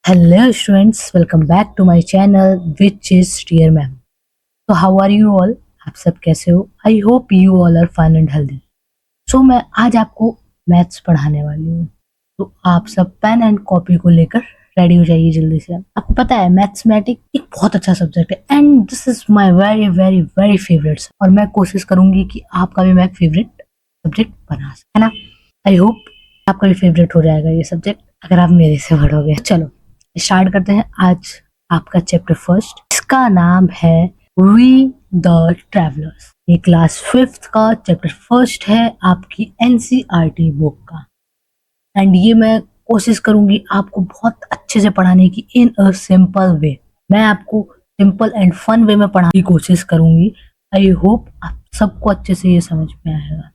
Hello students, welcome back to my channel which is Dear Ma'am. So how are you all? आप सब कैसे हो? I hope you all are fine and healthy. So मैं आज आपको maths पढ़ाने वाली हूँ, तो आप सब पेन एंड कॉपी को लेकर रेडी हो जाइए जल्दी से। आपको पता है मैथमेटिक एक बहुत अच्छा सब्जेक्ट है and this is my very very very favourite, और मैं कोशिश करूंगी कि आपका भी मैं फेवरेट सब्जेक्ट बना सके, है ना। आई होप आपका भी फेवरेट हो जाएगा ये सब्जेक्ट अगर आप मेरे से पढ़ोगे। चलो स्टार्ट करते हैं आज आपका चैप्टर फर्स्ट। इसका नाम है वी द ट्रैवलर्स। ये क्लास 5th का चैप्टर फर्स्ट है आपकी एनसीईआरटी बुक का, एंड ये मैं कोशिश करूंगी आपको बहुत अच्छे से पढ़ाने की इन अ सिंपल वे। मैं आपको सिंपल एंड फन वे में पढ़ाने की कोशिश करूंगी। आई होप आप सबको अच्छे से ये समझ में आएगा।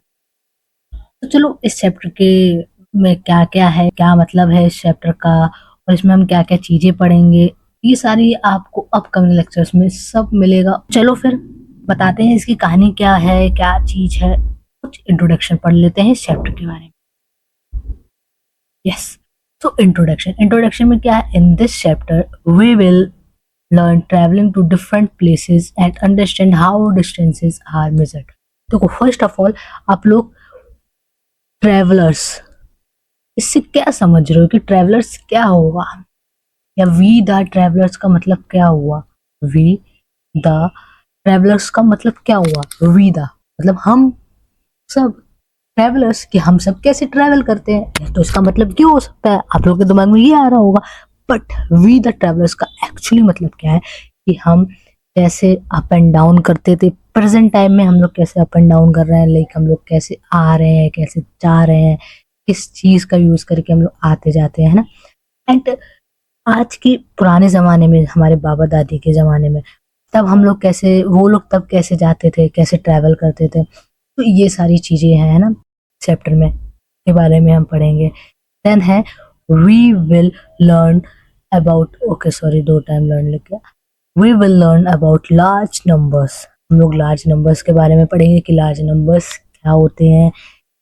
तो चलो इस चैप्टर के में क्या क्या है, क्या मतलब है इस चैप्टर का, और इसमें हम क्या क्या चीजें पढ़ेंगे, ये सारी आपको अपकमिंग लेक्चर्स में सब मिलेगा। चलो फिर बताते हैं इसकी कहानी क्या है, क्या चीज है। कुछ इंट्रोडक्शन पढ़ लेते हैं इस चैप्टर के बारे में। यस, तो इंट्रोडक्शन में क्या है? In this chapter we will learn traveling to different places and understand how distances are measured। देखो फर्स्ट ऑफ ऑल आप लोग ट्रेवलर्स, इससे क्या समझ रहे हो कि ट्रेवलर्स क्या होगा, या वी द ट्रेवलर्स का मतलब क्या हुआ? वी द ट्रेवलर्स का मतलब क्या हुआ? वी द मतलब हम सब, ट्रेवलर्स कि हम सब कैसे ट्रेवल करते हैं, तो इसका मतलब क्या हो सकता है? आप लोगों के दिमाग में ये आ रहा होगा, बट वी द ट्रेवलर्स का एक्चुअली मतलब क्या है कि हम कैसे अप एंड डाउन करते थे। प्रेजेंट टाइम में हम लोग कैसे अप एंड डाउन कर रहे हैं, लाइक हम लोग कैसे आ रहे हैं, कैसे जा रहे हैं, किस चीज का यूज करके हम लोग आते जाते हैं, है ना। एंड आज के पुराने जमाने में, हमारे बाबा दादी के जमाने में, तब हम लोग कैसे, वो लोग तब कैसे जाते थे, कैसे ट्रैवल करते थे, तो ये सारी चीजें हैं, है ना, चैप्टर में के बारे में हम पढ़ेंगे। देन है we will learn about, okay sorry दो टाइम लर्न लिख गया। We will learn about large numbers. हम लोग लार्ज नंबर्स के बारे में पढ़ेंगे कि लार्ज नंबर्स क्या होते हैं,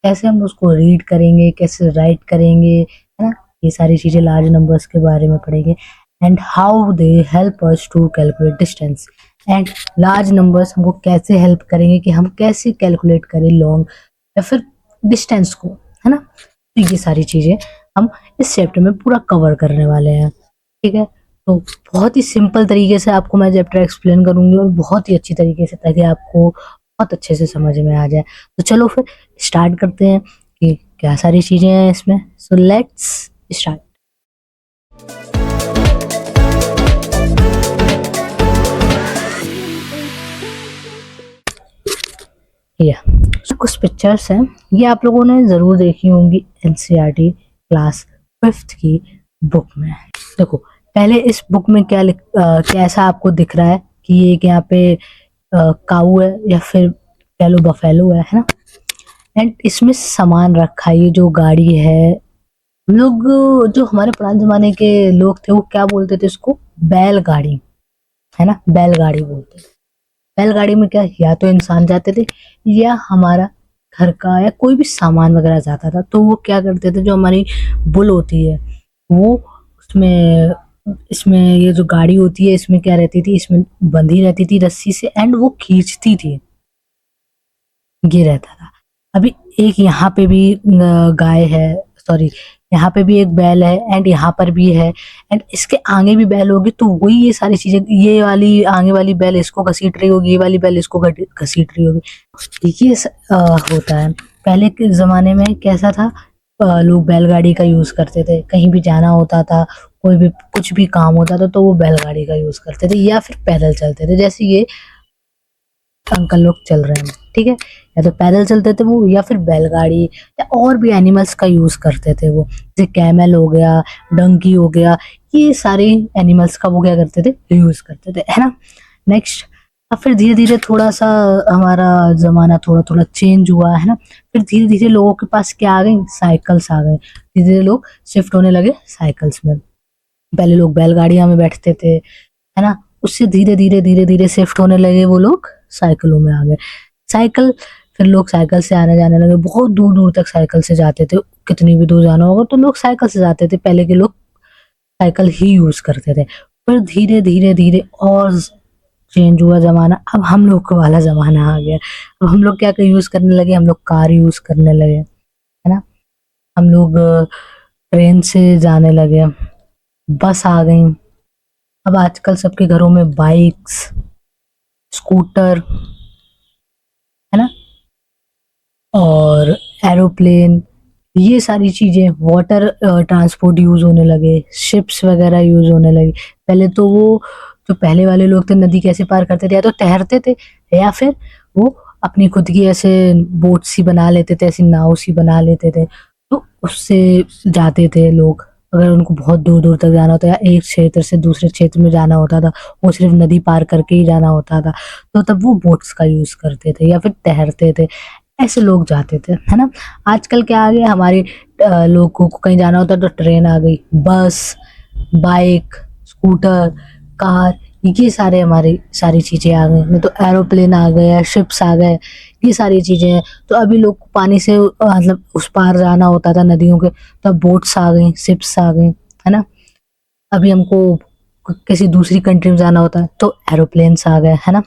कैसे हम उसको रीड करेंगे, कैसे राइट करेंगे, है ना। ये सारी चीजें लार्ज नंबर्स के बारे में पढ़ेंगे। And how they help us to calculate distance. And large numbers हमको कैसे हेल्प करेंगे कि हम कैसे कैलकुलेट करें लॉन्ग या फिर डिस्टेंस को, है ना। तो ये सारी चीजें हम इस चैप्टर में पूरा कवर करने वाले हैं, ठीक है। तो बहुत ही सिंपल तरीके से आपको मैं चैप्टर एक्सप्लेन करूंगी, और बहुत ही अच्छी तरीके से, ताकि आपको बहुत अच्छे से समझ में आ जाए। तो चलो फिर स्टार्ट करते हैं कि क्या सारी चीजें हैं इसमें। So let's start. या कुछ पिक्चर्स हैं, ये आप लोगों ने जरूर देखी होंगी एनसीईआरटी क्लास 5th की बुक में। देखो पहले इस बुक में कैसा आपको दिख रहा है कि ये एक यहाँ पे काऊ है, या फिर कह लो बफेलो है ना। एंड इसमें सामान रखा है, ये जो गाड़ी है, हम लोग, जो हमारे पुराने जमाने के लोग थे वो क्या बोलते थे इसको? बैलगाड़ी, है ना, बैलगाड़ी बोलते थे। बैलगाड़ी में क्या, या तो इंसान जाते थे, या हमारा घर का या कोई भी सामान वगैरह जाता था, तो वो क्या करते थे, जो हमारी बुल होती है वो उसमें, इसमें ये जो गाड़ी होती है इसमें क्या रहती थी, इसमें बंधी रहती थी रस्सी से, एंड वो खींचती थी, ये रहता था। अभी एक यहाँ पे भी गाय है, सॉरी यहाँ पे भी एक बैल है, एंड यहाँ पर भी है, एंड इसके आगे भी बैल होगी, तो वही ये सारी चीजें, ये वाली आगे वाली बैल इसको घसीट रही होगी, ये वाली बैल इसको घसीट रही होगी। देखिए होता है। पहले के जमाने में कैसा था, लोग बैलगाड़ी का यूज करते थे, कहीं भी जाना होता था, कोई भी कुछ भी काम होता था तो वो बैलगाड़ी का यूज करते थे, या फिर पैदल चलते थे, जैसे ये अंकल लोग चल रहे हैं, ठीक है। या तो पैदल चलते थे वो, या फिर बैलगाड़ी, या और भी एनिमल्स का यूज करते थे वो, जैसे कैमल हो गया, डंकी हो गया, ये सारे एनिमल्स का वो क्या करते थे, यूज करते थे, है ना। नेक्स्ट, अब फिर धीरे धीरे थोड़ा सा हमारा जमाना थोड़ा थोड़ा चेंज हुआ, है ना। फिर धीरे धीरे लोगों के पास क्या आ गई, साइकिल्स आ गए, धीरे धीरे लोग शिफ्ट होने लगे साइकिल्स में। पहले लोग बैलगाड़ियां में बैठते थे, है ना, उससे धीरे धीरे शिफ्ट होने लगे वो लोग साइकिलों में आ गए। साइकिल, फिर लोग साइकिल से आने जाने लगे, बहुत दूर दूर तक साइकिल से जाते थे, कितनी भी दूर जाना होगा तो लोग साइकिल से जाते थे पहले के लोग। साइकिल ही यूज करते थे। पर धीरे धीरे धीरे और चेंज हुआ जमाना, अब हम लोग को वाला जमाना आ गया। अब हम लोग क्या यूज करने लगे, हम लोग कार यूज करने लगे, है ना। हम लोग ट्रेन से जाने लगे, बस आ गई। अब आजकल सबके घरों में बाइक्स, स्कूटर, है ना, और एरोप्लेन, ये सारी चीजें, वाटर ट्रांसपोर्ट यूज होने लगे, शिप्स वगैरह यूज होने लगे। पहले तो वो जो पहले वाले लोग थे नदी कैसे पार करते थे, या तो तैरते थे या फिर वो अपनी खुद की ऐसे बोट सी बना लेते थे, ऐसी नाव सी बना लेते थे, तो उससे जाते थे लोग। अगर उनको बहुत दूर दूर तक जाना होता या एक क्षेत्र से दूसरे क्षेत्र में जाना होता था, वो सिर्फ नदी पार करके ही जाना होता था, तो तब वो बोट्स का यूज करते थे या फिर तैरते थे, ऐसे लोग जाते थे, है ना। आजकल क्या आ गया, हमारे लोगों को कहीं जाना होता तो ट्रेन आ गई, बस, बाइक, स्कूटर, कार, ये सारे हमारी सारी चीजें आ गई। नहीं तो एरोप्लेन आ गए, शिप्स आ गए, ये सारी चीजें हैं। तो अभी लोग को पानी से मतलब उस पार जाना होता था नदियों के, तो अब बोट्स आ गई, शिप्स आ गई, है ना। अभी हमको किसी दूसरी कंट्री में जाना होता है तो एरोप्लेन्स आ गए, है ना।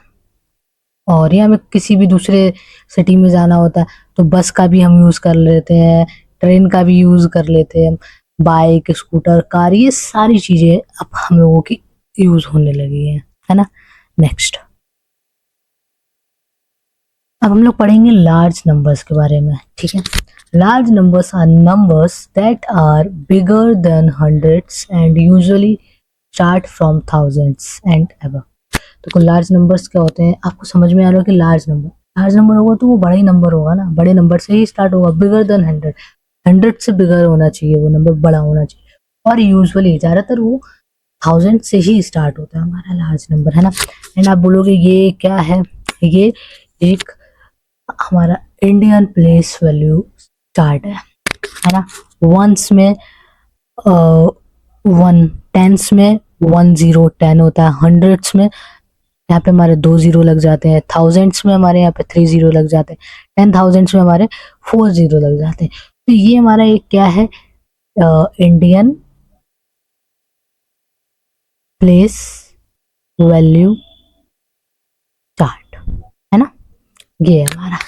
और या हमें किसी भी दूसरे सिटी में जाना होता है तो बस का भी हम यूज कर लेते हैं, ट्रेन का भी यूज कर लेते हैं, बाइक, स्कूटर, कार, ये सारी चीजें अब हम लोगों की यूज होने लगी है ना। नेक्स्ट, अब हम लोग पढ़ेंगे लार्ज नंबर्स के बारे में, ठीक है। Large numbers are numbers that are bigger than hundreds and usually start from thousands and above. तो लार्ज नंबर्स क्या होते हैं, आपको समझ में आ रहा है कि लार्ज नंबर होगा तो वो बड़ा ही नंबर होगा ना, बड़े नंबर से ही स्टार्ट होगा। बिगर देन हंड्रेड, हंड्रेड से बिगर होना चाहिए, वो नंबर बड़ा होना चाहिए। और यूजुअली ज्यादातर वो थाउजेंड से ही स्टार्ट होता है हमारा लार्ज नंबर, है ना। एंड आप बोलोगे ये क्या है, ये एक हमारा इंडियन प्लेस वैल्यू चार्ट है ना। वंस में वन, टेंस में 1010 होता है, हंड्रेड्स में यहाँ पे हमारे 2 जीरो लग जाते हैं, थाउजेंड्स में हमारे यहाँ पे 3 जीरो लग जाते हैं, 10,000s में हमारे 4 जीरो लग जाते हैं। तो ये हमारा एक क्या है, इंडियन प्लेस वैल्यू चार्ट, है ना, ये है हमारा।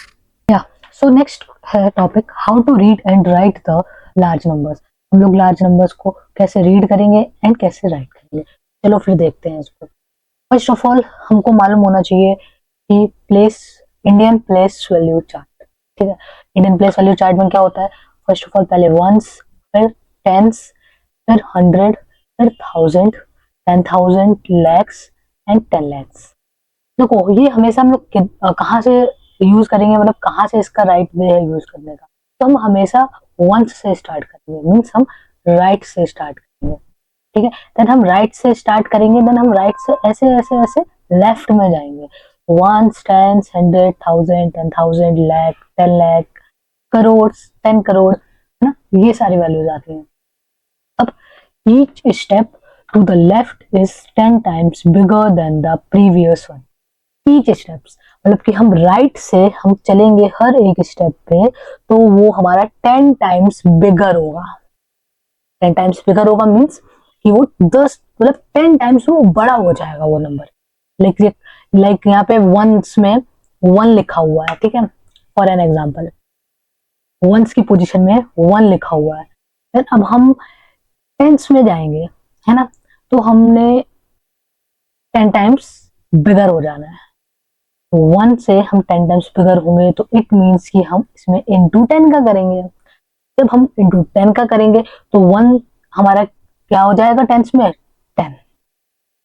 या सो नेक्स्ट है topic, how to read and write the large numbers. हम लोग लार्ज नंबर्स को कैसे रीड करेंगे एंड कैसे राइट करेंगे, चलो फिर देखते हैं इसको। फर्स्ट ऑफ ऑल हमको मालूम होना चाहिए कि place, Indian place value chart, ठीक है। इंडियन प्लेस वैल्यू चार्ट में क्या होता है, फर्स्ट ऑफ ऑल पहले वंस, फिर टेंस, फिर हंड्रेड, फिर थाउजेंड, 10,000, लैक्स एंड 10 लैक्स। देखो ये हमेशा हम लोग कहाँ से यूज करेंगे, मतलब कहाँ से इसका राइट वे है यूज करने का, तो हम हमेशा वंस से स्टार्ट करेंगे, मीन्स हम राइट से स्टार्ट करेंगे, ठीक है। देन हम राइट से स्टार्ट करेंगे, देन हम राइट से ऐसे ऐसे ऐसे लेफ्ट में जाएंगे, ones, tens, hundred, thousand, 10,000, lakh, 10 lakh, crore, 10 crore, है ना, ये सारी वैल्यूज आती हैं। अब each step to the left is 10 times bigger than the previous one. Each steps मतलब कि हम राइट से हम चलेंगे हर एक स्टेप पे, तो वो हमारा 10 टाइम्स बिगर होगा। 10 टाइम्स बिगर होगा मीन्स कि वो 10 मतलब 10 टाइम्स वो बड़ा हो जाएगा वो नंबर। लाइक यहाँ पे वंस में 1 लिखा हुआ है, ठीक है, फॉर एन एग्जाम्पल वंस की पोजीशन में 1 लिखा हुआ है। देन अब हम टेंस में जाएंगे, है ना, तो हमने 10 टाइम्स बिगर हो जाना है। तो 1 से हम 10 टाइम्स बिगर होंगे, तो इट मीन्स कि हम इसमें इंटू 10 का करेंगे। जब हम इंटू 10 का करेंगे तो 1 हमारा क्या हो जाएगा टेंस में, 10।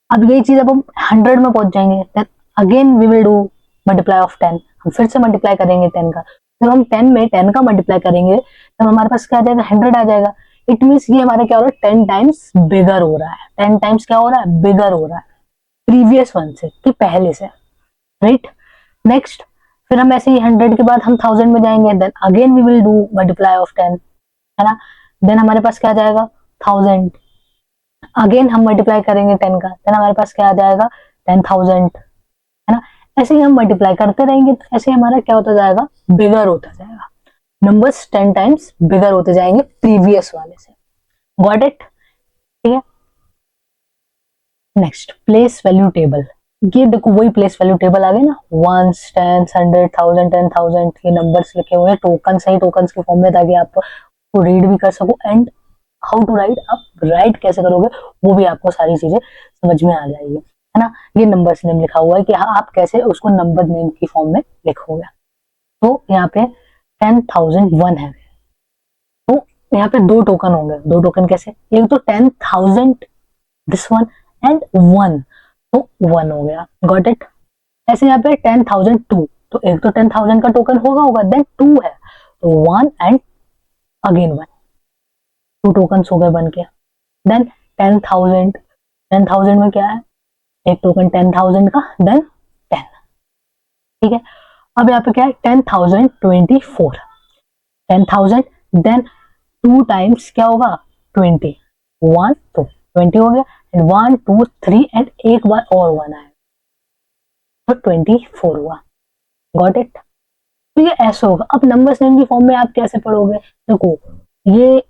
अब यही चीज अब हम 100 में पहुंच जाएंगे, then again we will do multiply of 10, हम फिर से मल्टीप्लाई करेंगे 10 का। जब हम 10 में 10 का मल्टीप्लाई करेंगे तब हमारे पास क्या आ जाएगा, 100 आ जाएगा। इट मीन्स ये हमारा क्या हो रहा है, 10 टाइम्स बिगर हो रहा है। 10 टाइम्स क्या हो रहा है, बिगर हो रहा है प्रीवियस वन से, कि पहले से, राइट। नेक्स्ट फिर हम ऐसे ही 100 के बाद हम 1000 में जाएंगे, then again we will do multiply of 10, है ना। देन हमारे पास क्या आ जाएगा 1000, अगेन हम मल्टीप्लाई करेंगे 10 का, देन हमारे पास क्या आ जाएगा 10,000, है ना। ऐसे ही हम मल्टीप्लाई करते रहेंगे, तो ऐसे हमारा क्या होता जाएगा, बिगर होता जाएगा। नंबर्स 10 टाइम्स बिगर होते जाएंगे प्रीवियस वाले से। गॉट इट, ठीक है। नेक्स्ट प्लेस वैल्यू टेबल, ये देखो वही प्लेस वैल्यू टेबल आ गया ना, 1, 10, 100, 1000, 10,000 ये नंबर्स लिखे हुए हैं, टोकन सही टोकन्स के फॉर्म में, ताकि आप रीड भी कर सको एंड हाउ टू राइट, आप राइट कैसे करोगे वो भी आपको सारी चीजें समझ में आ जाएगी, है ना। ये नंबर्स नेम लिखा हुआ है कि हाँ आप कैसे उसको नंबर नेम की फॉर्म में लिखोगे। तो यहाँ पे 10,001 है, तो यहाँ पे दो टोकन होंगे, दो टोकन कैसे, एक तो 10,000 दिस वन एंड 1, तो 1 हो गया, गॉट इट। ऐसे यहाँ पे 10,002, तो एक तो 10,000 का टोकन होगा देन 2 है, तो 1 एंड अगेन 1, 2 टोकन हो गए बन के। देन 10,000, 10,000 में क्या है, एक टोकन 10,000 का देन 10, ठीक है। अब यहाँ पे क्या है 10,024, 10,000 देन 2 टाइम्स क्या होगा 20, 1 तो 20 हो गया एंड 1 2 3 एंड एक बार और 1 आया तो 24 हुआ, गॉट इट। तो ये ऐसा होगा। अब नंबर्स नेम की फॉर्म में आप कैसे पढ़ोगे, देखो ये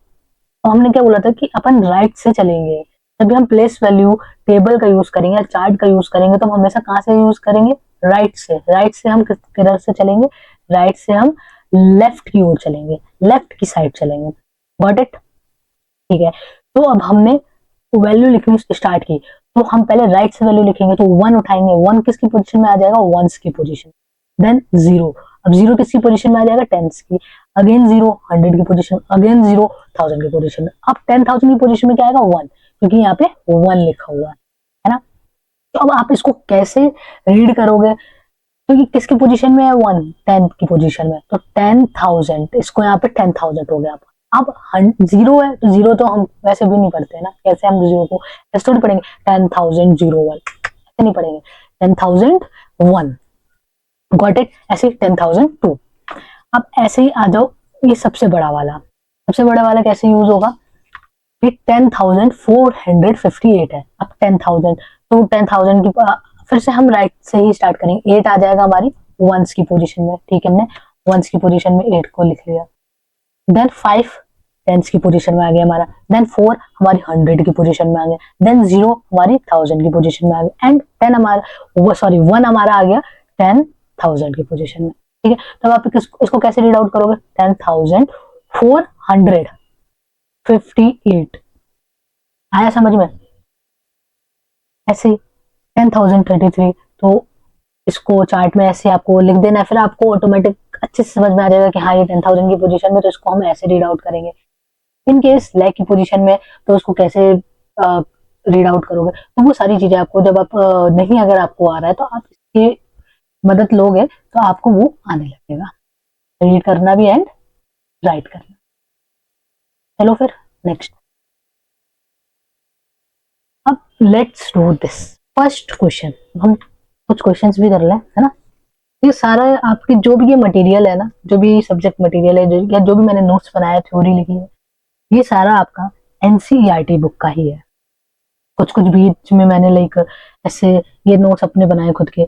हमने क्या बोला था कि अपन राइट से चलेंगे, जब हम प्लेस वैल्यू टेबल का यूज करेंगे, चार्ट का यूज करेंगे, तो हम हमेशा कहाँ से यूज करेंगे, राइट से। राइट से हम किस तरह से चलेंगे, राइट से हम लेफ्ट की ओर चलेंगे, लेफ्ट की साइड चलेंगे, गॉट इट, ठीक है। तो अब हमने वैल्यू लिखनी स्टार्ट की, तो हम पहले राइट से वैल्यू लिखेंगे, तो 1 उठाएंगे, 1 किसकी पोजीशन में आ जाएगा, वंस की पोजीशन, देन 0, अब 0 किसकी पोजीशन में आ जाएगा, टेंस की, अगेन 0 100 की पोजीशन, अगेन 0 1000 की पोजीशन में। अब 10,000 की पोजीशन में क्या आएगा 1, क्योंकि यहाँ पे 1 लिखा हुआ है ना। तो अब आप इसको कैसे रीड करोगे, क्योंकि किसकी पोजीशन में है 1, 10 की पोजीशन में, तो 10,000 इसको यहाँ पे 10,000 हो गया। अब 0 है तो 0 तो हम वैसे भी नहीं पढ़ते ना, कैसे हम 0 को ऐसे थोड़ी पढ़ेंगे, 10,001 ऐसे नहीं पढ़ेंगे, 10,001, गॉट इट। ऐसे 10,002, अब ऐसे ही आ जाओ ये सबसे बड़ा वाला, सबसे बड़ा वाला कैसे यूज होगा, ये 10,458 है। अब 10,000 तो 10,000 की फिर से हम राइट से ही स्टार्ट करेंगे, 8 आ जाएगा हमारी वंस की पोजीशन में, ठीक है, हमने वंस की पोजीशन में 8 को लिख लिया, देन 5 टेंस की पोजीशन में आ गया हमारा, देन 4 हमारी 100 की पोजीशन में आ गया, देन 0 हमारी 1000 की पोजीशन में आ गया एंड 10 हमारा सॉरी 1 हमारा आ गया 10,000 की पोजीशन में, ठीक है। तब आप इसको कैसे रीड आउट करोगे, 10,458 आया समझ में, ऐसे ही 10,033, तो इसको चार्ट में ऐसे आपको लिख देना है, फिर आपको ऑटोमेटिक अच्छे से समझ में आ जाएगा कि हाँ ये 10,000 की पोजीशन में, तो इसको हम ऐसे रीड आउट करेंगे। इन केस लैक की पोजीशन में तो उसको कैसे रीड आउट करोगे, तो वो सारी चीजें आपको जब आप नहीं अगर आपको आ रहा है तो आप इसकी मदद लोगे तो आपको वो आने लगेगा, रीड करना भी एंड राइट करना। चलो फिर नेक्स्ट, अब let's do this first question, हम कुछ क्वेश्चंस भी कर लें, है ना। ये सारा आपकी जो भी ये मटेरियल है ना, जो भी सब्जेक्ट मटेरियल है, या जो भी मैंने नोट्स बनाया, थ्योरी लिखी है, ये सारा आपका एनसीईआरटी बुक का ही है। कुछ कुछ बीच में मैंने लाइक ऐसे ये नोट्स अपने बनाए खुद के,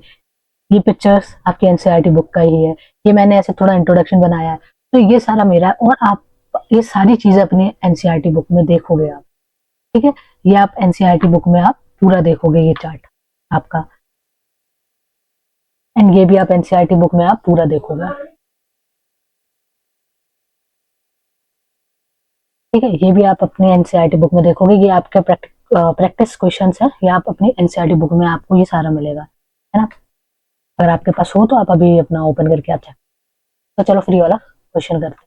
ये पिक्चर्स आपकी एनसीईआरटी बुक का ही है, ये मैंने ऐसे थोड़ा इंट्रोडक्शन बनाया है, तो ये सारा मेरा है और आप ये सारी चीजें अपनी एनसीईआरटी बुक में देखोगे आप, ठीक है। ये आप एनसीईआरटी बुक में आप पूरा देखोगे ये चार्ट आपका, एंड ये भी आप एनसीईआरटी बुक में आप पूरा देखोगे, ठीक है। ये भी आप अपनी एनसीईआरटी बुक में देखोगे, ये आपके प्रैक्टिस क्वेश्चंस है, ये आप अपनी एनसीईआरटी बुक में आपको ये सारा मिलेगा, है ना। अगर आपके पास हो तो आप अभी अपना ओपन करके आप चेक, तो चलो फ्री वाला क्वेश्चन करते हैं।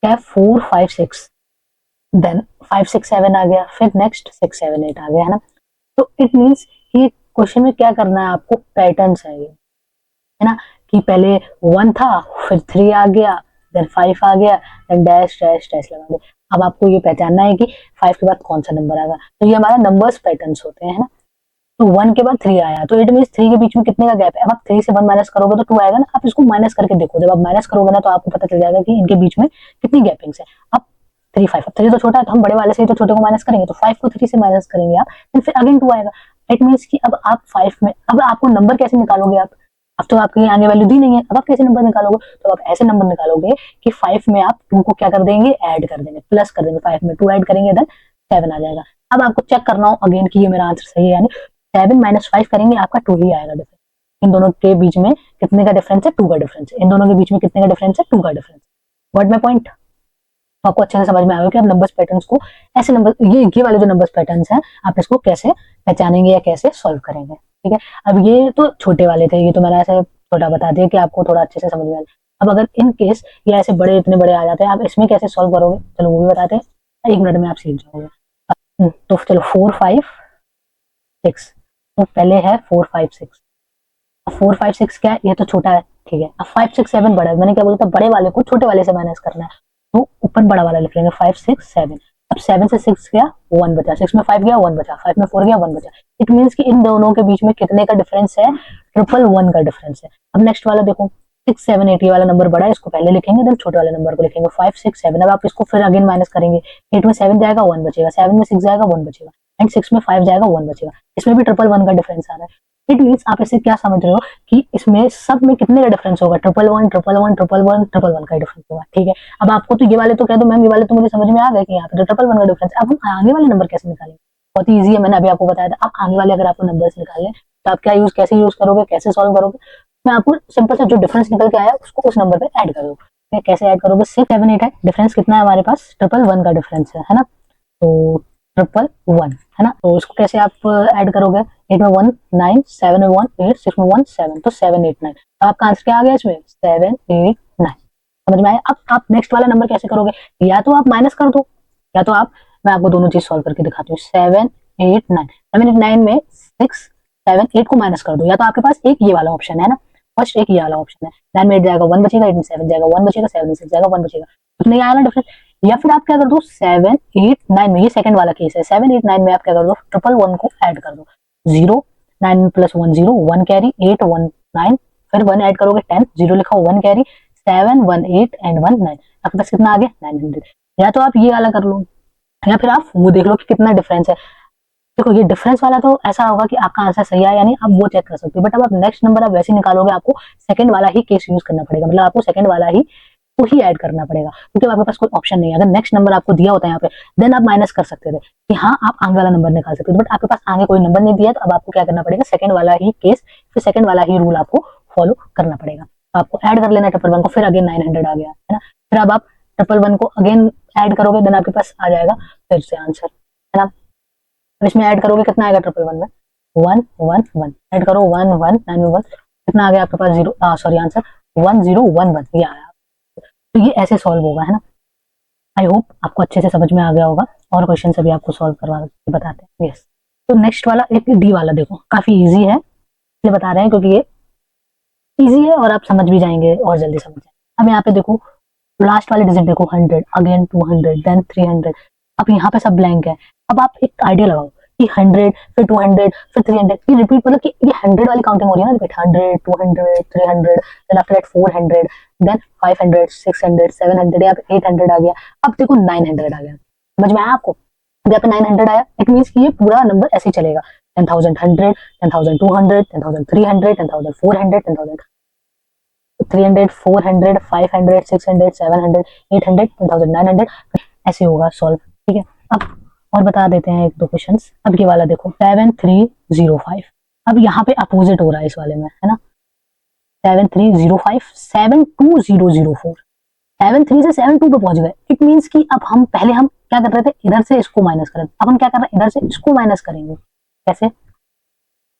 क्या है 4 5 6 देन 5 6 7 आ गया, फिर नेक्स्ट 6 7 8 आ गया, है ना। तो इट मीन्स कि क्वेश्चन में क्या करना है आपको, पैटर्न्स है ये, है ना, कि पहले 1 था, फिर 3 आ गया, देन 5 आ गया, देन डैश डैश डैश लगा दे। अब आपको ये पहचानना है कि 5 के बाद कौन सा नंबर आएगा, तो ये हमारा नंबर्स पैटर्न्स होते हैं, है ना। तो 1 के बाद 3 आया, तो इट मीन 3 के बीच में कितने का गैप है, अब आप 3 से 1 माइनस करोगे तो 2 आएगा ना, आप इसको माइनस करके देखो, जब आप माइनस करोगे ना तो आपको पता चल जाएगा कि इनके बीच में कितनी गैपिंग्स है। अब 3 5, अब 3 तो छोटा है तो हम बड़े वाले से ही तो छोटे को माइनस करेंगे, तो 5 को 3 से माइनस करेंगे आप, फिर अगेन 2 आएगा। इट मीन्स कि अब आप 5 में, अब आपको नंबर कैसे निकालोगे आप, अब तो आपके आगे वैल्यू दी नहीं है, अब आप कैसे नंबर निकालोगे, तो आप ऐसे नंबर निकालोगे कि 5 में आप 2 को क्या कर देंगे, ऐड कर देंगे, प्लस कर देंगे, 5 में 2 ऐड करेंगे देन 7 आ जाएगा। अब आपको चेक करना हो अगेन कि ये मेरा आंसर सही है या नहीं, 7 माइनस 5 करेंगे आपका 2 ही आएगा डिफरेंस। इन दोनों के बीच में कितने का डिफरेंस है? 2 का डिफरेंस है। इन दोनों के बीच में कितने का डिफरेंस है? 2 का डिफरेंस। What my point? तो आपको अच्छे से समझ में आएगा कि आप नंबर्स पैटर्न्स को ऐसे नंबर ये वाले जो नंबर्स पैटर्न्स हैं आप इसको कैसे पहचानेंगे या कैसे सॉल्व करेंगे। ठीक है, अब ये तो छोटे वाले थे, ये तो मैंने ऐसे छोटा बता दिया कि आपको थोड़ा अच्छे से समझ में आए। अब अगर इन केस ये ऐसे बड़े इतने बड़े आ जाते हैं, आप इसमें कैसे सॉल्व करोगे? चलो वो भी बताते हैं, 1 मिनट में आप सीख जाओगे। तो चलो 4 5 6, तो पहले है 4 5 6। 4 5 6 क्या है? ये तो छोटा है, ठीक है। अब 5 6 7 बड़ा है, मैंने क्या बोला था? बड़े वाले को छोटे वाले से माइनस करना है, तो ऊपर बड़ा वाला लिख लेंगे 5 6 7। अब 7 से 6 गया 1 बचा, 6 में 5 गया 1 बचा, 5 में 4 गया 1 बचा। इट मीन्स कि इन दोनों के बीच में कितने का डिफरेंस है? 111 का डिफरेंस है। अब नेक्स्ट वाला देखो 6 7 8, ये वाला नंबर बड़ा है, इसको पहले लिखेंगे, देन छोटे वाले नंबर को लिखेंगे 5 6 7। अब आप इसको फिर अगेन माइनस करेंगे, 8 में 7 जाएगा 1 बचेगा, 7 में 6 जाएगा 1 बचेगा, एंड 6 में 5 जाएगा 1 बचेगा। इसमें भी 111 का डिफरेंस आ रहा है। इट मीन्स आप इसे क्या समझ रहे हो कि इसमें सब में कितने का डिफरेंस होगा? 111 का डिफरेंस होगा। ठीक है, अब आपको तो ये वाले तो कह दो मैम, ये वाले तो मुझे समझ में आ गए कि यहाँ पे तो 111 का डिफरेंस। अब हम आगे वाले नंबर कैसे निकालेंगे? बहुत ही ईजी है, मैंने अभी आपको बताया था। आप आगे वाले अगर आपको नंबर्स निकालने तो आप क्या कैसे यूज करोगे, कैसे सॉल्व करोगे? मैं आपको सिंपल सा जो डिफरेंस निकल के आया उसको उस नंबर पे ऐड कर दो। कैसे ऐड करोगे? 6 7 8 है, डिफरेंस कितना है हमारे पास? 111 का डिफरेंस है ना, तो 111 है ना, तो इसको कैसे आप ऐड करोगे? 8 में 1 9, 7 में 1 8, 6 में 1 7, तो 7 8 9। तो आपका आंसर क्या आ गया इसमें? 7 8 9। समझ में आया? अब आप नेक्स्ट वाला नंबर कैसे करोगे? या तो आप माइनस कर दो, या तो आप, मैं आपको दोनों चीज सॉल्व करके दिखाती हूँ। 7 8 9, 7 8 9 में 6 7 8 को माइनस कर दो, या तो आपके पास एक ये वाला ऑप्शन है ना, फर्स्ट एक ये वाला ऑप्शन है। 9 में 8 जाएगा 1 बचेगा, 8 में 7 जाएगा 1 बचेगा, 7 में 6 जाएगा 1 बचेगा, उतने आया ना डिफरेंस। या फिर आप क्या कर दो 7 8 9 में, ये सेकंड वाला केस है, 7 8 9 में आप क्या कर दो 111 को ऐड कर दो। 0 9 प्लस 1 0, 1 कैरी, 8 1 9, फिर 1 ऐड करोगे 10, 0 लिखा 1 कैरी, 7 1 8 एंड 1 9। आपके पास कितना आ गया? 900। या तो आप ये वाला कर लो, या फिर आप वो देख लो कि कितना डिफरेंस है। देखो ये डिफरेंस वाला तो ऐसा होगा कि आपका आंसर सही है या नहीं, आप वो चेक कर सकते हो। बट अब आप नेक्स्ट नंबर आप वैसे निकालोगे, आपको सेकंड वाला ही केस यूज करना पड़ेगा, मतलब आपको सेकंड वाला ही को ही ऐड करना पड़ेगा, क्योंकि आपके पास कोई ऑप्शन नहीं है। अगर नेक्स्ट नंबर आपको दिया होता है यहाँ पे, देन आप माइनस कर सकते थे कि हाँ आप आगे वाला नंबर निकाल सकते थे, बट आपके पास आगे कोई नंबर नहीं दिया, तो अब आपको क्या करना पड़ेगा? सेकंड वाला ही केस, फिर सेकंड वाला ही रूल आपको फॉलो करना पड़ेगा। आपको ऐड कर लेना 111 को, फिर अगेन 900 आ गया है ना, फिर अब आप 111 को अगेन ऐड करोगे, देन आपके पास आ जाएगा फिर से आंसर, है ना। इसमें ऐड करोगे कितना आएगा? 111 में 1 1 1 ऐड करो, 1 1 9 में 1, कितना आ गया आपके पास? 0, सॉरी आंसर 1011, ये आया। तो ये ऐसे सॉल्व होगा, है ना। आई होप आपको अच्छे से समझ में आ गया होगा, और क्वेश्चन अभी आपको सॉल्व करवा के बताते हैं। यस, तो नेक्स्ट वाला एक डी वाला देखो, काफी इजी है, इसलिए बता रहे हैं क्योंकि ये इजी है और आप समझ भी जाएंगे और जल्दी समझ जाएंगे। अब यहाँ पे देखो लास्ट वाले डिजिट देखो, 100 अगेन 200 देन 300। अब यहाँ पे सब ब्लैंक है। अब आप एक आइडिया लगाओ कि 100 फिर 200 फिर 300, ये रिपीट, मतलब कि ये 100 वाली काउंटिंग हो रही है ना, repeat 100 200 300, then after that 400, then 500 600 700, या 800 आ गया। अब देखो 900 आ गया। समझ में आया आपको? अब यहाँ पे 900 आया, इट मीन्स कि ये पूरा नंबर ऐसे ही चलेगा। 10,100 10,200 10,300 10,400 10,300 400 500 600 700 800 10,900, ऐसे होगा सॉल्व। ठीक है, अब और बता देते हैं एक दो क्वेश्चंस। अब ये वाला देखो 7305। अब यहाँ पे अपोजिट हो रहा है इस वाले में, है ना। 7305 72004, 73 से 72 पे पहुंच गए। इट मीन्स कि अब हम पहले हम क्या कर रहे थे, इधर से इसको माइनस कर रहे थे, अब हम क्या कर रहे हैं, इधर से इसको माइनस करेंगे। कैसे?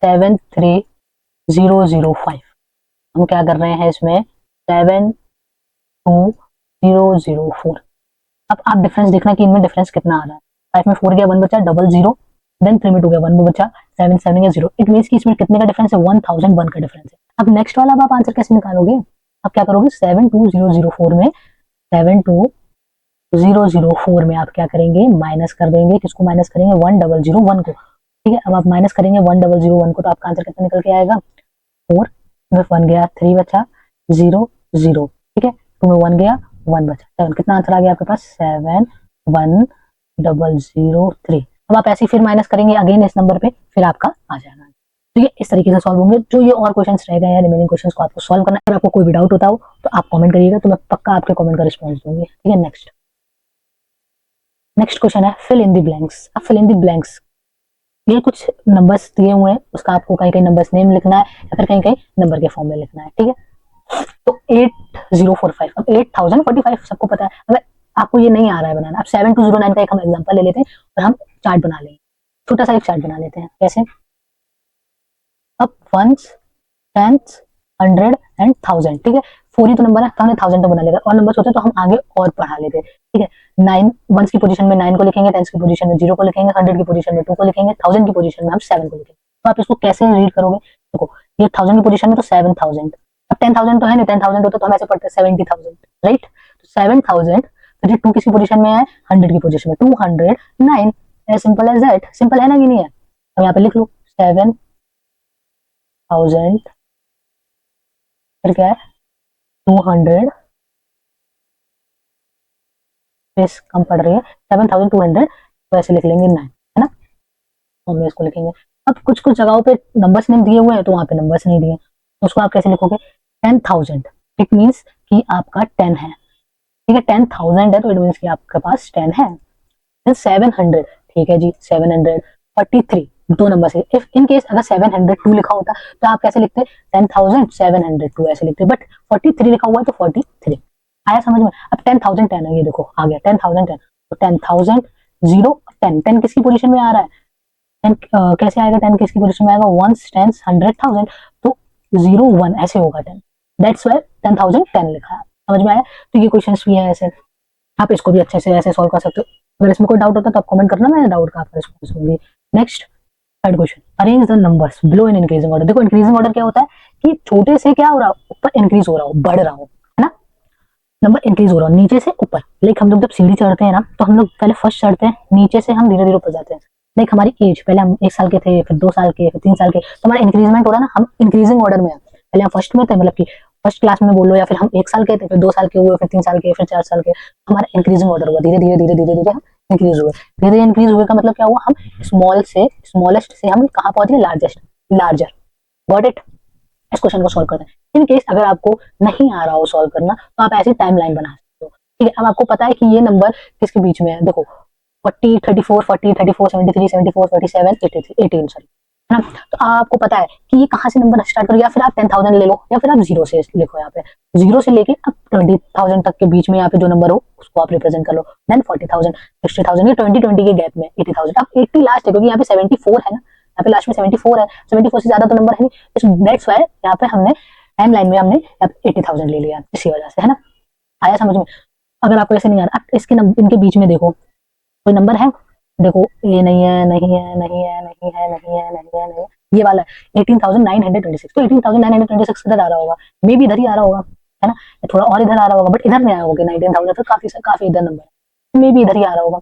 73005 हम क्या कर रहे हैं इसमें 72004। अब आप डिफरेंस देखना कि इनमें डिफरेंस कितना आ रहा है। 5 में 4 गया 1 बचा, डबल 0, देन 3 में 2 गया 1 बचा, 7 7 गया 0। इट मीन्स कि इसमें कितने का डिफरेंस है? 1001 का डिफरेंस है। अब नेक्स्ट वाला अब आप आंसर कैसे निकालोगे? अब क्या करोगे? 72004 में 72004 में आप क्या करेंगे? माइनस कर देंगे। किसको माइनस करेंगे? 1001 को। ठीक है, अब आप माइनस करेंगे 1001 को, तो आपका आंसर कितना निकल के आएगा? 4 में 1 गया 3 बचा 0 0। ठीक है, 2 में 1 गया 1 बचा 7। कितना आंसर आ गया आपके पास? 71003। अब आप ऐसे ही फिर माइनस करेंगे अगेन इस नंबर पे, फिर आपका आ जाएगा। तो ये इस तरीके से सॉल्व होंगे। जो ये और क्वेश्चंस रह गए हैं, रिमेनिंग क्वेश्चंस को आपको सॉल्व करना है। अगर आपको कोई भी डाउट होता हो तो आप कमेंट करिएगा, तो मैं पक्का आपके कमेंट का रिस्पॉन्स दूंगी। ठीक है, नेक्स्ट क्वेश्चन है फिल इन द ब्लैंक्स। अब फिल इन द ब्लैंक्स ये कुछ नंबर्स दिए हुए हैं, उसका आपको कहीं कहीं नंबर्स नेम लिखना है या फिर कहीं कहीं नंबर के फॉर्म में लिखना है, ठीक है। तो 8045, अब 8045 सबको पता है। अगर आपको ये नहीं आ रहा है बनाना, अब 7209 का एक हम एग्जांपल ले लेते हैं और हम चार्ट बना लेंगे, छोटा सा एक चार्ट बना लेते हैं। कैसे? अब वंस, टेंथ, 100 एंड 1000, ठीक है। 4 ही तो नंबर है तो हमने 1000 तो बना लेगा, और नंबर होते तो हम आगे और बढ़ा लेते, ठीक है। 9 वंस की पोजीशन में 9 को लिखेंगे, टेंस की पोजीशन में 0 को लिखेंगे, 100 की पोजीशन में 2 को लिखेंगे, 1000 की पोजीशन में हम 7 को लिखेंगे। तो आप इसको कैसे रीड करोगे? देखो, ये 1000 की पोजीशन में तो 7000, अब 10000 तो है नहीं, 10000 होता तो हम ऐसे पढ़ते 70000, राइट। तो 7000, फिर 2 किसकी पोजीशन में है? 100 की पोजीशन में, 209, as simple as that. Simple है ना कि नहीं है? अब यहाँ पे लिख लो 7000, फिर क्या है 200, स्पेस कम पड़ रही है, 7200, तो ऐसे लिख लेंगे 9, है ना। तो हम इसको लिखेंगे। अब कुछ कुछ जगहों पे नंबर्स नहीं दिए हुए हैं तो वहां पे नंबर्स नहीं दिए, तो उसको आप कैसे लिखोगे? 10,000, इट मीन्स कि आपका 10 है, ठीक है। 10,000 है तो इट मीन्स कि आपके पास 10 है। फिर 700, ठीक है जी, 743, दो नंबर से। इफ इन केस अगर 702 लिखा होता तो आप कैसे लिखते? 10,702 ऐसे लिखते, बट 43 लिखा हुआ है तो 43। आया समझ में? अब 10,010 है, ये देखो आ गया 10,010, तो 10,000 0 10, 10 किसकी पोजीशन में आ रहा है? 10 कैसे आएगा? 10 किसकी पोजीशन में आएगा? वंस, टेंस, 100, 1000, तो 0 1 ऐसे होगा 10, दैट्स वाई 10,010 लिखा है। समझ में आया? तो ये क्वेश्चन भी है ऐसे, आप इसको भी अच्छे से ऐसे सॉल्व कर सकते हो। अगर इसमें कोई डाउट होता है तो आप कमेंट करना, मैं डाउट का आपका रिस्पॉन्स दूंगी। Next, third question, arrange the numbers below in increasing order. देखो इंक्रीजिंग ऑर्डर क्या होता है कि छोटे से क्या हो रहा हो, ऊपर इंक्रीज हो रहा हो, बढ़ रहा हो, है ना। नंबर इंक्रीज हो रहा हो नीचे से ऊपर। लाइक हम लोग जब सीढ़ी चढ़ते हैं ना, तो हम लोग पहले फर्स्ट चढ़ते हैं, नीचे से हम धीरे धीरे ऊपर जाते हैं। लाइक हमारी एज, पहले हम 1 साल के थे, फिर 2 साल के, फिर 3 साल के, तो हमारा इंक्रीजमेंट हो रहा है ना, हम इंक्रीजिंग ऑर्डर में है। पहले हम फर्स्ट में थे, मतलब कि फर्स्ट क्लास में बोलो, या फिर हम 1 साल के थे, फिर 2 साल के हुए, फिर 3 साल के, फिर 4 साल के, हमारा इंक्रीजिंग ऑर्डर हुआ, धीरे धीरे धीरे धीरे धीरे हम इंक्रीज हुए। धीरे धीरे इंक्रीज हुए का मतलब क्या हुआ? हम स्मॉल से, स्मॉलेस्ट से हम कहाँ पहुंच गए? Largest, larger. Got it? इस क्वेश्चन को सॉल्व करते हैं। इन केस अगर आपको नहीं आ रहा हो सॉल्व करना, तो आप ऐसी टाइम लाइन बना सकते हो, ठीक है। अब आपको पता है कि ये नंबर किसके बीच में है, देखो 40, 34, 40, 34, 73, 74, 47, 83, 18, सॉरी, है ना। तो आपको पता है कि ये कहाँ से नंबर स्टार्ट करो, या फिर आप 10,000 ले लो, या फिर आप 0 से लिखो। यहाँ पे 0 से लेके अब 20,000 तक के बीच में यहाँ पे जो नंबर हो उसको आप रिप्रेजेंट कर लो। देन 40,000, 60,000, ये 20 के गैप में 80,000। अब 80 लास्ट है क्योंकि यहाँ पे 74 है ना, यहाँ पे लास्ट में 74 है, 74 से ज्यादा तो नंबर है नहीं, दैट्स वाई यहाँ पे हमने टाइम लाइन में हमने 80,000 ले लिया इसी वजह से, है ना। आया समझ में? अगर आपको ऐसे नहीं आ रहा, इसके इनके बीच में देखो कोई नंबर है, देखो ये नहीं है, नहीं है, नहीं है, नहीं है, नहीं है, नहीं है, नहीं है, ये वाला है 18,926, तो 18,926 इधर आ रहा होगा, मे भी इधर ही आ रहा होगा, है ना। थोड़ा और इधर आ रहा होगा, बट इधर नहीं आया होगा 19,000, तो काफी इधर नंबर है, मे भी इधर ही आ रहा होगा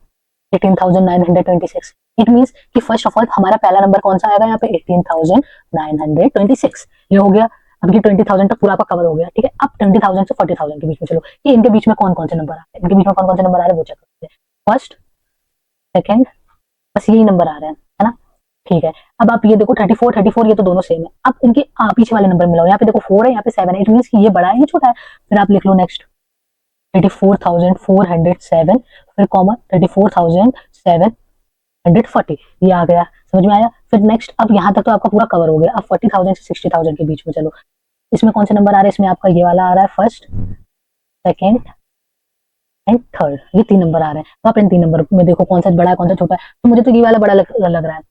18,926। इट मीन्स कि फर्स्ट ऑफ ऑल हमारा पहला नंबर कौन सा आएगा यहाँ पे? 18,926, ये हो गया। अब ये 20,000 तक पूरा आपका कवर हो गया, ठीक है। अब 20,000 से 40,000 के बीच में चलो, कि इनके बीच में कौन कौन से नंबर आ रहे हैं, इनके बीच में कौन कौन से नंबर आ रहे हैं वो चेक करते हैं। फर्स्ट, सेकंड, बस यही नंबर आ रहे हैं, है ना, ठीक है। अब आप ये देखो 34, 34, ये तो दोनों सेम है। अब इनके पीछे वाले नंबर मिलाओ, यहाँ पे देखो 4 है, यहाँ पे 7 है, इट मीन्स कि ये बड़ा है, ये छोटा है। फिर आप लिख लो नेक्स्ट 34,407, फिर कॉमा 34,740, ये आ गया। समझ में आया? फिर नेक्स्ट, अब यहाँ तक तो आपका पूरा कवर हो गया। अब 40,000 से 60,000 के बीच में चलो, इसमें कौन से नंबर आ रहे हैं? इसमें आपका ये वाला आ रहा है, फर्स्ट, सेकेंड एंड थर्ड, ये 3 नंबर आ रहे हैं। तो आप इन 3 नंबर में देखो कौन सा बड़ा है कौन सा छोटा है। तो मुझे तो ये वाला बड़ा लग रहा है,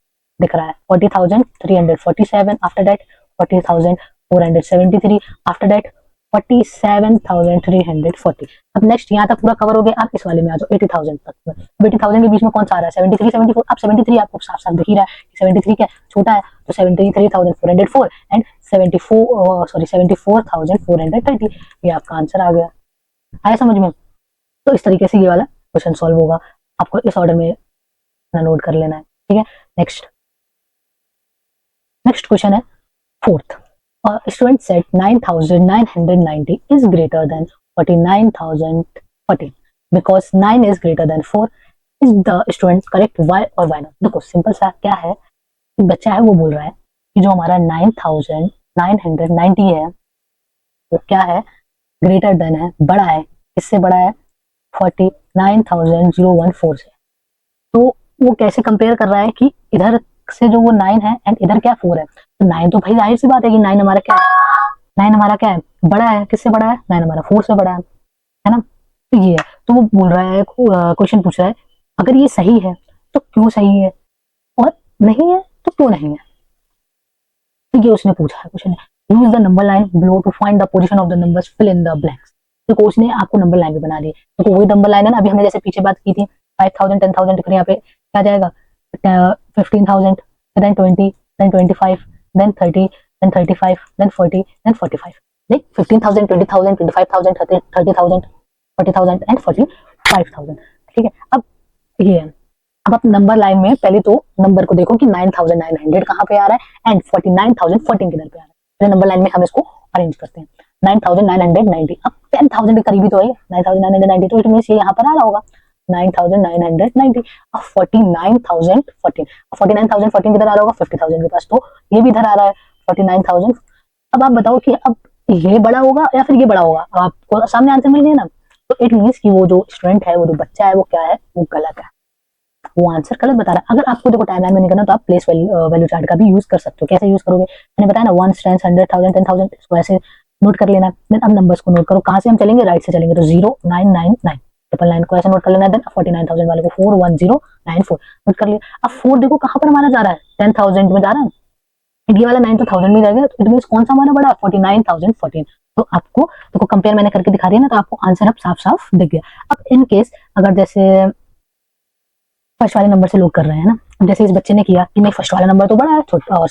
दिख रहा है। 40,347, आफ्टर दैट 40,473, आफ्टर दैट 47,340। अब नेक्स्ट यहाँ तक पूरा कवर हो गया। आप इस वाले में आ जाओ 80,000 तक में। 80,000 के बीच में कौन सा आ रहा है? 73, 74। अब 73 आपको साफ साफ दिख ही रहा है कि 73 क्या छोटा है, तो 73,404 एंड 74,430, ये आपका आंसर आ गया। आया समझ में? तो इस तरीके से ये वाला क्वेश्चन सॉल्व होगा, आपको इस ऑर्डर में नोट कर लेना है, ठीक है। नेक्स्ट क्वेश्चन है fourth. Student set 9,990 is greater than 49,014 because 9 is greater than 4. Is the student correct? Why or why not? देखो सिंपल सा क्या है, बच्चा है वो बोल रहा है कि जो हमारा 9,990 है वो क्या है? ग्रेटर देन है, बड़ा है, किससे बड़ा है? 49,014 से। तो वो कैसे कंपेयर कर रहा है कि इधर से जो वो 9 है एंड इधर क्या 4 है, तो 9 तो भाई जाहिर सी बात है कि 9 हमारा क्या है, 9 हमारा क्या है, बड़ा है। किससे बड़ा है? 9 हमारा 4 से बड़ा है ना। तो ये है, तो वो बोल रहा है, क्वेश्चन पूछ रहा है अगर ये सही है तो क्यों सही है, और नहीं है तो क्यों नहीं है। तो ये उसने पूछा है question, use the number line below to find the position of the numbers, fill in the blanks. तो कोच ने आपको नंबर लाइन भी बना दी, तो वही नंबर लाइन है ना, अभी हमने जैसे पीछे बात की थी 5000 10,000, यहाँ पे क्या जाएगा 15,000, then 20, then 25, then 30, then 35, then 40, then 45, like 15,000 20,000 25,000 30,000 40,000 and 45,000। ठीक है, अब ये है, अब आप नंबर लाइन में पहले तो नंबर को देखो कि 9,900 कहाँ पे आ रहा है एंड 49,014 किधर पे आ रहा है। फिर नंबर लाइन में हम इसको अरेंज करते हैं। 9,990, अब 10,000 के करीबी तो है 9,990, तो इट मींस ये यहाँ पर आ रहा होगा 9,990। अब 49,014, 49,014 किधर आ रहा होगा 50,000 के पास, तो ये भी इधर आ रहा है 49,000। अब आप बताओ कि अब ये बड़ा होगा या फिर ये बड़ा होगा, आपको सामने आंसर मिल गया ना। तो इट मींस कि वो जो स्टूडेंट है, वो जो बच्चा है, वो क्या है, वो गलत है, वो आंसर गलत बता रहा है। अगर आपको देखो टाइमलाइन में नहीं करना तो आप प्लेस वैल्यू चार्ट का भी यूज कर सकते हो। कैसे यूज करोगे, मैंने बताया ना, 1 10 100,000 10,000, इसको ऐसे नोट कर लेना। देन अब नंबर्स को नोट करो, कहाँ से हम चलेंगे, राइट से चलेंगे, तो 0999 ट्रिपल 9 को ऐसे नोट कर लेना। देन 49,000 वाले को 41094 नोट कर लिया। अब 4 देखो कहाँ पर हमारा जा रहा है, 10,000 में जा रहा है, ये वाला 9 तो 1000 में जाएगा, तो इट मींस कौन सा हमारा बड़ा है 49,014। तो आपको देखो कंपेयर मैंने करके दिखा दिया ना, तो आपको आंसर अब साफ साफ दिख गया। अब इन केस अगर जैसे फर्स्ट वाले नंबर से लोग कर रहे हैं ना, जैसे इस बच्चे ने किया कि नहीं फर्स्ट वाला नंबर तो बड़ा है, और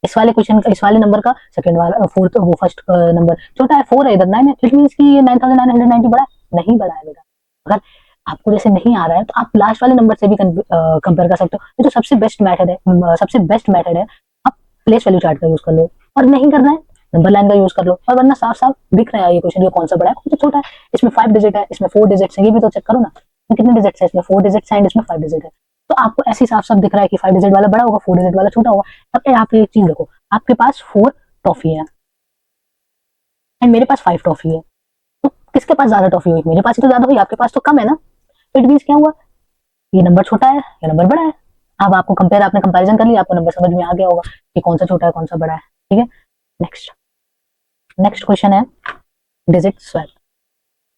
इस वाले क्वेश्चन का, इस वाले नंबर का सेकंड वाला फोर्थ, वो फर्स्ट नंबर छोटा है, 4 है, इधर 9 है, इट मींस कि ये 9,990 बड़ा है, नहीं बड़ा है बेटा। अगर आपको जैसे नहीं आ रहा है तो आप लास्ट वाले नंबर से भी कंपेयर कर सकते हो। ये तो सबसे बेस्ट मेथड है, सबसे बेस्ट मेथड है। आप प्लेस वैल्यू चार्ट का यूज कर लो, और नहीं करना है नंबर लाइन का यूज कर लो, और वरना साफ साफ दिख रहा है ये क्वेश्चन, ये कौन सा बड़ा है कौन सा छोटा है। इसमें 5 डिजिट है, इसमें 4 डिजिट है, ये भी तो चेक करो ना, कितने डिजिट है, इसमें 4 डिजिट है एंड इसमें 5 डिजिट है। तो आपको ऐसे साफ साफ दिख रहा है कि 5 डिजिट वाला बड़ा होगा, 4 डिजिट वाला छोटा होगा। अब आप एक चीज देखो, आपके पास 4 टॉफी है एंड मेरे पास 5 टॉफी है, तो किसके पास ज्यादा टॉफी हुई, मेरे पास ही तो ज्यादा हुई, आपके पास तो कम है ना। तो इट मींस क्या हुआ, ये नंबर छोटा है, ये नंबर बड़ा है। अब आपको कंपेयर, आपने कंपैरिजन कर लिया, आपको नंबर समझ में आ गया होगा कि कौन सा छोटा है कौन सा बड़ा है। ठीक है, नेक्स्ट नेक्स्ट क्वेश्चन है डिजिट स्वैप।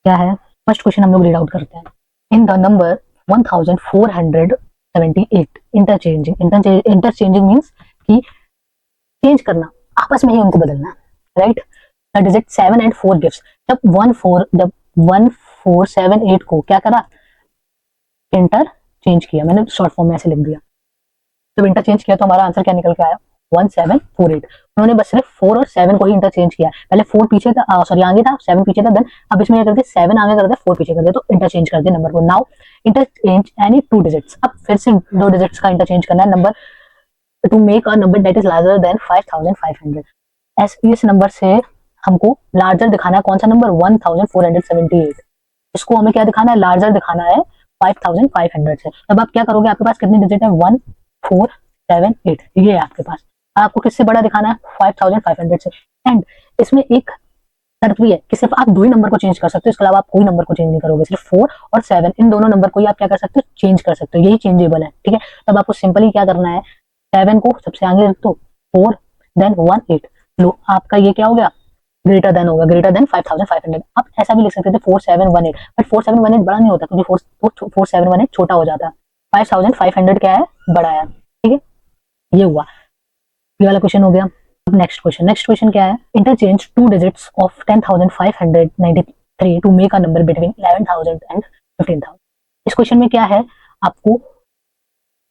क्या है, फर्स्ट क्वेश्चन हम लोग रीड आउट करते हैं। In the number 1478 interchanging means कि चेंज करना, आपस में ही उनको बदलना, right. The digit 7 and 4 gives, जब 1478 को क्या करा, इंटर चेंज किया, मैंने शॉर्ट फॉर्म में ऐसे लिख दिया। जब इंटर चेंज किया तो हमारा आंसर क्या निकल के आया 1748। उन्होंने बस सिर्फ 4 और 7 को ही इंटरचेंज किया, पहले 4 पीछे था, सॉरी आगे था, 7 पीछे था, देन अब इसमें क्या करते 7 आगे कर दे 4 पीछे कर दे, तो इंटरचेंज कर दे नंबर को। नाउ इंटरचेंज एनी 2 डिजिट्स, अब फिर से 2 डिजिट्स का इंटरचेंज करना है number two make a number that is larger than 5500। इस नंबर से हमको लार्जर दिखाना है, कौन सा नंबर 1478, इसको हमें क्या दिखाना है, लार्जर दिखाना है 5500 से। अब आप क्या करोगे, आपके पास कितने डिजिट है 1478, ये है आपके पास, आपको किससे बड़ा दिखाना है 5500 से। एंड इसमें एक शर्त भी है कि सिर्फ आप 2 ही नंबर को चेंज कर सकते हो, इसके अलावा आप कोई नंबर को चेंज नहीं करोगे, सिर्फ 4 और 7 इन दोनों नंबर को ही आप क्या कर सकते हो, चेंज कर सकते हो, यही चेंजेबल है। ठीक है, तब आपको सिंपली क्या करना है, 7 को सबसे आगे रख दो, 4 देन 18, लो आपका ये क्या हो गया, ग्रेटर देन होगा, ग्रेटर देन 5500। आप ऐसा भी लिख सकते थे 4718, बट 4718 बड़ा नहीं होता क्योंकि 4718 छोटा हो जाता है, 5500 क्या है, बड़ा है। ठीक है, ये हुआ, ये वाला क्वेश्चन हो गया। अब नेक्स्ट क्वेश्चन क्या है, interchange 2 digits of 10,593 to make a number between 11,000 and 15,000। इस क्वेश्चन में क्या है, आपको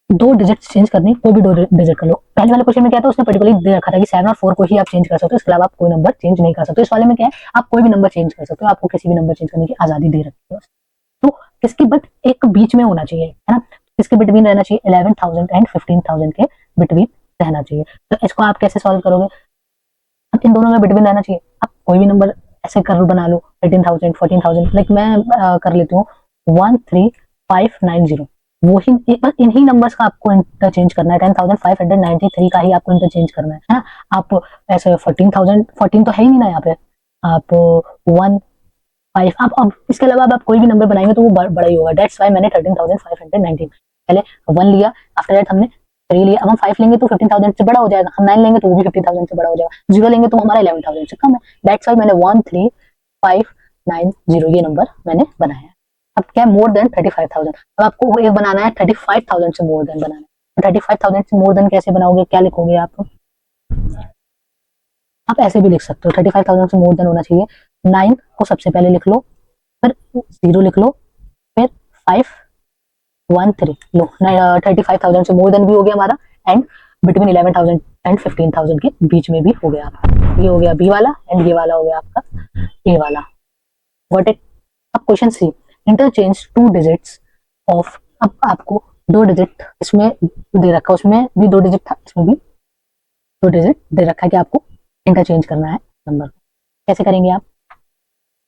2 डिजिट चेंज करनी, कोई भी 2 डिजिट कर लो। पहले वाले क्वेश्चन में क्या था, उसने पर्टिकुलरली दे रखा था कि 7 और 4 को ही आप चेंज कर सकते हो, इसके अलावा आप कोई नंबर चेंज नहीं कर सकते। इस वाले में क्या है, आप कोई भी नंबर चेंज कर सकते हो, आपको किसी भी नंबर चेंज करने की आजादी दे रखी है। तो किसकी बट एक बीच में होना चाहिए, है ना, किसके बिटवीन रहना चाहिए, 11,000 एंड 15,000 के बिटवीन रहना चाहिए। तो इसको आप कैसे सॉल्व करोगे, अब इन दोनों में बिटवीन रहना चाहिए, आप कोई भी नंबर ऐसे कर्व बना लो, 18,000 14,000, लाइक मैं कर लेती हूँ 13590, वो ही इन्हीं नंबर्स का आपको इंटरचेंज करना है, 10,593 का ही आपको इंटरचेंज करना है ना। आप ऐसे 14 तो है ही नहीं ना यहाँ पे, आप 1 5, आप अब इसके अलावा आप कोई भी नंबर बनाएंगे तो वो बड़ा ही होगा, दैट्स व्हाई मैंने 13,519 पहले 1 लिया, आफ्टर दैट हमने 3 लिए, अब हम 5 लेंगे तो 15,000 से बड़ा हो जाएगा, हम 9 लेंगे तो वो भी 15,000 से बड़ा हो जाएगा, 0 लेंगे तो हमारा 11,000 से कम है। दैट्स व्हाई मैंने 13590 ये नंबर मैंने बनाया। अब क्या है, मोर देन 35,000। अब आपको एक बनाना है 35,000 से मोर देन बनाना है। 35,000 से मोर देन कैसे बनाओगे, क्या लिखोगे आप ऐसे भी लिख सकते हो, 35,000 से मोर देन होना चाहिए। 9 को सबसे पहले लिख लो, फिर 0 लिख लो, फिर 513 लो। 35,000 से मोर देन भी हो गया हमारा, एंड बिटवीन 11,000 एंड 15,000 के बीच में भी हो गया आपका। ये हो गया बी वाला, एंड ये वाला हो गया आपका ए वाला। What it. अब question C, interchange 2 digits of. अब आपको 2 डिजिट इसमें दे रखा, उसमें भी 2 डिजिट था, इसमें भी 2 डिजिट दे रखा है कि आपको इंटरचेंज करना है नंबर। कैसे करेंगे आप।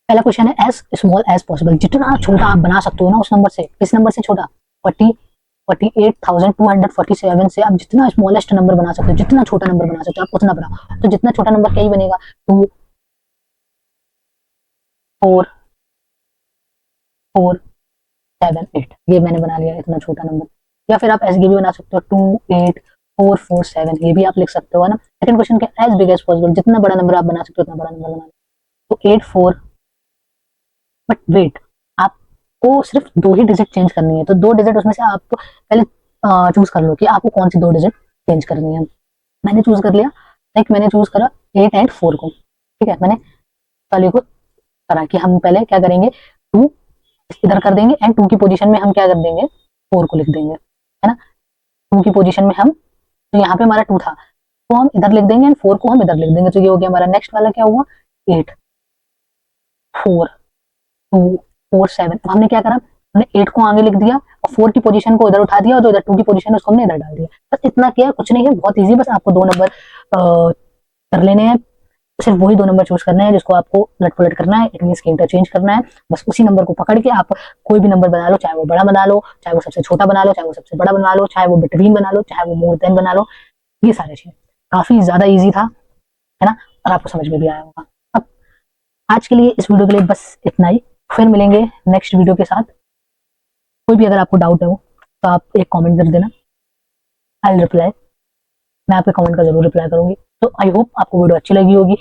पहला क्वेश्चन है एज स्मॉल एज पॉसिबल, जितना छोटा आप बना सकते हो ना उस नंबर से। किस नंबर से छोटा, 48,247 से आप जितना स्मॉलेस्ट नंबर बना सकते हो, जितना छोटा नंबर बना सकते हो आप उतना बनाओ। तो जितना छोटा नंबर क्या ही बनेगा, 2 4 4 7 8, ये मैंने बना लिया इतना छोटा नंबर। या फिर आप ऐसे भी बना सकते हो 2 8 4 4 7, ये भी आप लिख सकते हो, है ना। सेकंड क्वेश्चन क्या, एज बिग एज पॉसिबल, जितना बड़ा नंबर आप बना सकते हो उतना बड़ा नंबर बना। तो 8 4, बट वेट, आपको सिर्फ 2 ही डिजिट चेंज करनी है। तो 2 डिजिट उसमें से आप पहले चूज कर लो कि आपको कौन सी 2 डिजिट चेंज करनी है। मैंने चूज कर लिया, लाइक मैंने चूज करा 8 एंड 4 को। ठीक है, मैंने वाले को करा कि हम पहले क्या करेंगे, 2 इधर कर देंगे, एंड 2 की पोजीशन में हम क्या कर देंगे, 4 को लिख देंगे, है ना। 2 की पोजीशन में हम, तो यहाँ पे हमारा 2 था तो हम इधर लिख देंगे, एंड 4 को हम इधर लिख देंगे। तो ये हो गया हमारा। नेक्स्ट वाला क्या हुआ, 8 4 2 4 7। अब हमने क्या करा, हमने 8 को आगे लिख दिया और 4 की पोजीशन को इधर उठा दिया, और जो इधर 2 की पोजीशन है उसको हमने इधर डाल दिया। बस इतना किया, कुछ नहीं है, बहुत इजी। बस आपको 2 नंबर कर लेने हैं, सिर्फ वही 2 नंबर चूज करना है जिसको आपको उलट पुलट करना है, इट मींस कि इंटरचेंज करना है। बस उसी नंबर को पकड़ के आप कोई भी नंबर बना लो, चाहे वो बड़ा बना लो, चाहे वो सबसे छोटा बना लो, चाहे वो सबसे बड़ा बना लो, चाहे वो बिटवीन बना लो, चाहे वो मोर देन बना लो। ये सारे चीज काफी ज्यादा इजी था, है ना, और आपको समझ में भी आया होगा। अब आज के लिए, इस वीडियो के लिए बस इतना ही। फिर मिलेंगे नेक्स्ट वीडियो के साथ। कोई भी अगर आपको डाउट हो तो आप एक कमेंट कर देना, आई रिप्लाई। मैं आपके कमेंट का जरूर रिप्लाई करूंगी। तो आई होप आपको वीडियो अच्छी लगी होगी।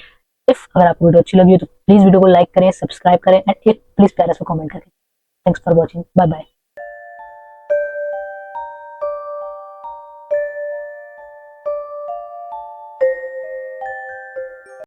इफ अगर आपको वीडियो अच्छी लगी हो तो प्लीज वीडियो को लाइक करें, सब्सक्राइब करें, एंड एक प्लीज प्यारा सा कमेंट करें। Thanks for watching, bye bye.